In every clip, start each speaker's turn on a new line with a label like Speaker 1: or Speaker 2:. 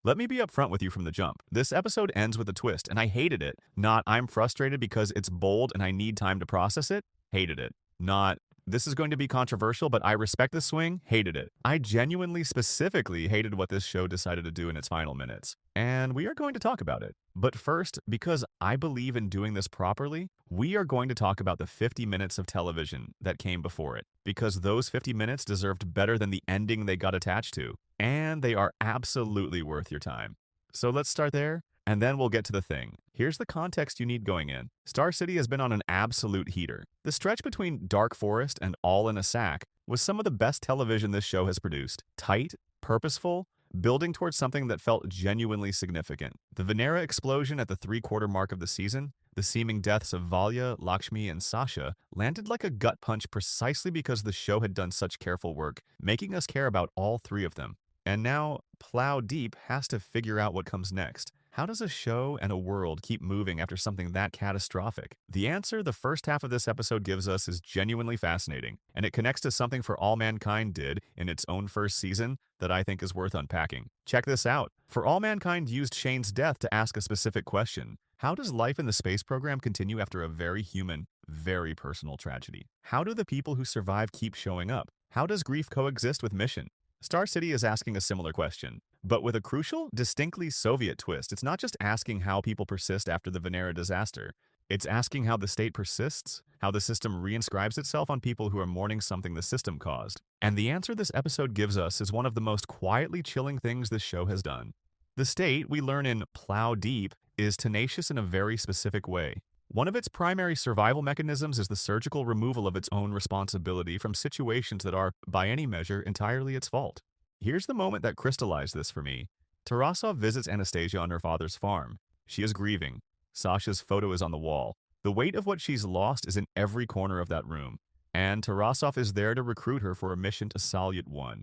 Speaker 1: Let me be upfront with you from the jump. This episode ends with a twist, and I hated it. Not, I'm frustrated because it's bold and I need time to process it. Hated it. Not, this is going to be controversial, but I respect the swing. Hated it. I genuinely, specifically hated what this show decided to do in its final minutes. And we are going to talk about it. But first, because I believe in doing this properly, we are going to talk about the 50 minutes of television that came before it. Because those 50 minutes deserved better than the ending they got attached to. And they are absolutely worth your time. So let's start there, and then we'll get to the thing. Here's the context you need going in. Star City has been on an absolute heater. The stretch between Dark Forest and All in a Sack was some of the best television this show has produced. Tight, purposeful, building towards something that felt genuinely significant. The Venera explosion at the three-quarter mark of the season, the seeming deaths of Valya, Lakshmi, and Sasha, landed like a gut punch precisely because the show had done such careful work, making us care about all three of them. And now, Plow Deep has to figure out what comes next. How does a show and a world keep moving after something that catastrophic? The answer the first half of this episode gives us is genuinely fascinating, and it connects to something For All Mankind did in its own first season that I think is worth unpacking. Check this out. For All Mankind used Shane's death to ask a specific question. How does life in the space program continue after a very human, very personal tragedy? How do the people who survive keep showing up? How does grief coexist with mission? Star City is asking a similar question, but with a crucial, distinctly Soviet twist. It's not just asking how people persist after the Venera disaster. It's asking how the state persists, how the system reinscribes itself on people who are mourning something the system caused. And the answer this episode gives us is one of the most quietly chilling things this show has done. The state, we learn in Plow Deep, is tenacious in a very specific way. One of its primary survival mechanisms is the surgical removal of its own responsibility from situations that are, by any measure, entirely its fault. Here's the moment that crystallized this for me. Tarasov visits Anastasia on her father's farm. She is grieving. Sasha's photo is on the wall. The weight of what she's lost is in every corner of that room. And Tarasov is there to recruit her for a mission to Salyut 1,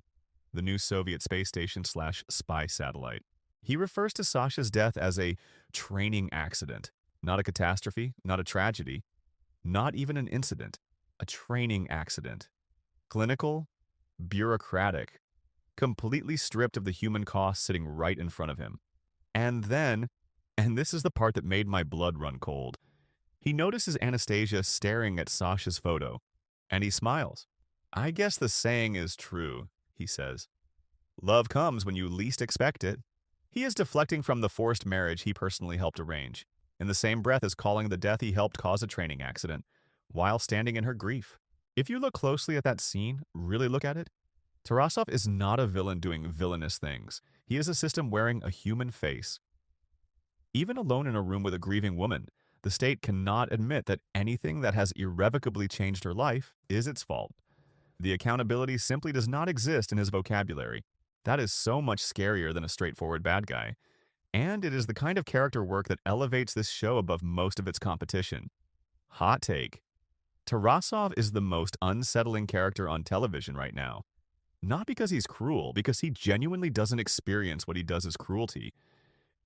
Speaker 1: the new Soviet space station/spy satellite. He refers to Sasha's death as a training accident. Not a catastrophe, not a tragedy, not even an incident. A training accident. Clinical, bureaucratic, completely stripped of the human cost sitting right in front of him. And then, and this is the part that made my blood run cold, he notices Anastasia staring at Sasha's photo, and he smiles. I guess the saying is true, he says. Love comes when you least expect it. He is deflecting from the forced marriage he personally helped arrange, in the same breath as calling the death he helped cause a training accident, while standing in her grief. If you look closely at that scene, really look at it, Tarasov is not a villain doing villainous things. He is a system wearing a human face. Even alone in a room with a grieving woman, the state cannot admit that anything that has irrevocably changed her life is its fault. The accountability simply does not exist in his vocabulary. That is so much scarier than a straightforward bad guy. And it is the kind of character work that elevates this show above most of its competition. Hot take. Tarasov is the most unsettling character on television right now. Not because he's cruel, because he genuinely doesn't experience what he does as cruelty.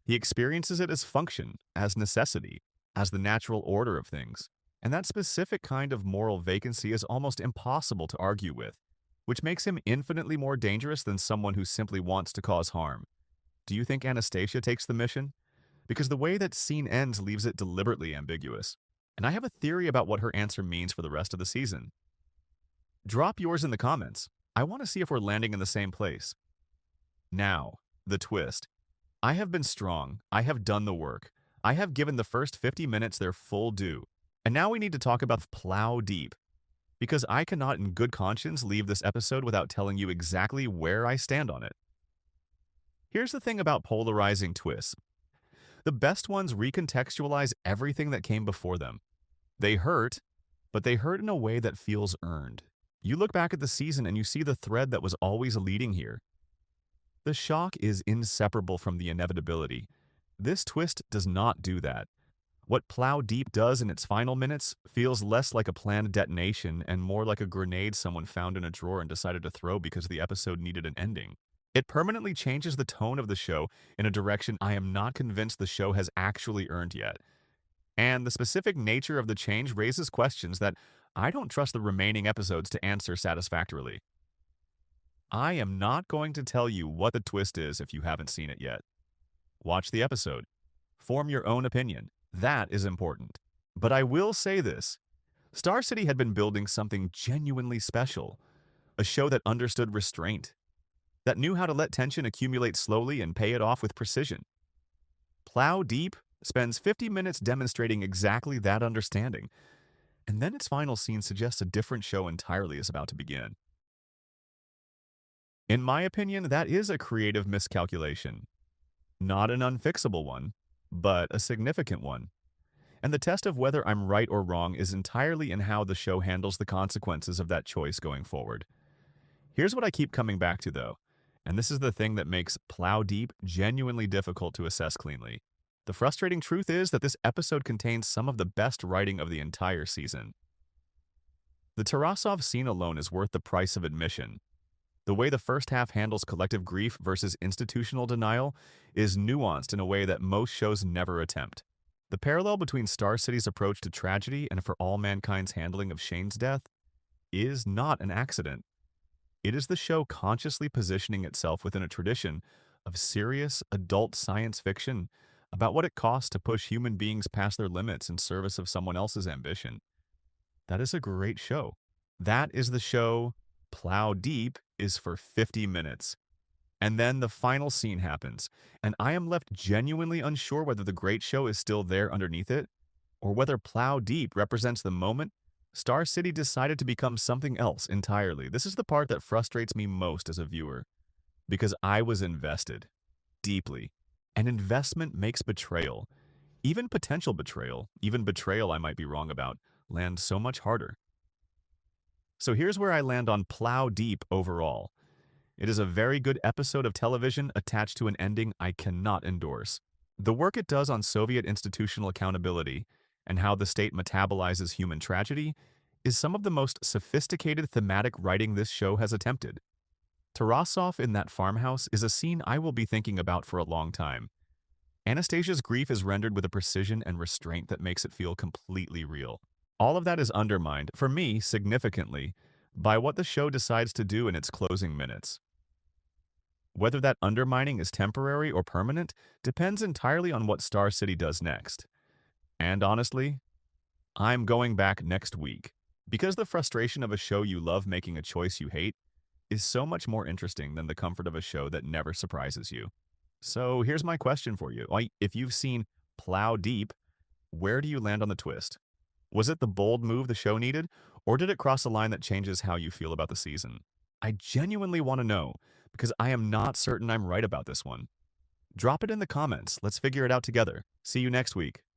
Speaker 1: He experiences it as function, as necessity, as the natural order of things. And that specific kind of moral vacancy is almost impossible to argue with, which makes him infinitely more dangerous than someone who simply wants to cause harm. Do you think Anastasia takes the mission? Because the way that scene ends leaves it deliberately ambiguous. And I have a theory about what her answer means for the rest of the season. Drop yours in the comments. I want to see if we're landing in the same place. Now, the twist. I have been strong. I have done the work. I have given the first 50 minutes their full due. And now we need to talk about Plow Deep. Because I cannot in good conscience leave this episode without telling you exactly where I stand on it. Here's the thing about polarizing twists. The best ones recontextualize everything that came before them. They hurt, but they hurt in a way that feels earned. You look back at the season and you see the thread that was always leading here. The shock is inseparable from the inevitability. This twist does not do that. What Plow Deep does in its final minutes feels less like a planned detonation and more like a grenade someone found in a drawer and decided to throw because the episode needed an ending. It permanently changes the tone of the show in a direction I am not convinced the show has actually earned yet. And the specific nature of the change raises questions that I don't trust the remaining episodes to answer satisfactorily. I am not going to tell you what the twist is if you haven't seen it yet. Watch the episode. Form your own opinion. That is important. But I will say this. Star City had been building something genuinely special. A show that understood restraint. That knew how to let tension accumulate slowly and pay it off with precision. Plow Deep spends 50 minutes demonstrating exactly that understanding. And then its final scene suggests a different show entirely is about to begin. In my opinion, that is a creative miscalculation. Not an unfixable one, but a significant one. And the test of whether I'm right or wrong is entirely in how the show handles the consequences of that choice going forward. Here's what I keep coming back to, though, and this is the thing that makes Plow Deep genuinely difficult to assess cleanly. The frustrating truth is that this episode contains some of the best writing of the entire season. The Tarasov scene alone is worth the price of admission. The way the first half handles collective grief versus institutional denial is nuanced in a way that most shows never attempt. The parallel between Star City's approach to tragedy and For All Mankind's handling of Shane's death is not an accident. It is the show consciously positioning itself within a tradition of serious, adult science fiction about what it costs to push human beings past their limits in service of someone else's ambition. That is a great show. That is the show Plow Deep is for 50 minutes. And then the final scene happens, and I am left genuinely unsure whether the great show is still there underneath it, or whether Plow Deep represents the moment Star City decided to become something else entirely. This is the part that frustrates me most as a viewer, because I was invested, deeply. And investment makes betrayal, even potential betrayal, even betrayal I might be wrong about, land so much harder. So here's where I land on Plow Deep overall. It is a very good episode of television attached to an ending I cannot endorse. The work it does on Soviet institutional accountability and how the state metabolizes human tragedy is some of the most sophisticated thematic writing this show has attempted. Tarasov in that farmhouse is a scene I will be thinking about for a long time. Anastasia's grief is rendered with a precision and restraint that makes it feel completely real. All of that is undermined, for me, significantly, by what the show decides to do in its closing minutes. Whether that undermining is temporary or permanent depends entirely on what Star City does next. And honestly, I'm going back next week, because the frustration of a show you love making a choice you hate is so much more interesting than the comfort of a show that never surprises you. So here's my question for you. If you've seen Plow Deep, where do you land on the twist? Was it the bold move the show needed, or did it cross a line that changes how you feel about the season? I genuinely want to know, because I am not certain I'm right about this one. Drop it in the comments. Let's figure it out together. See you next week.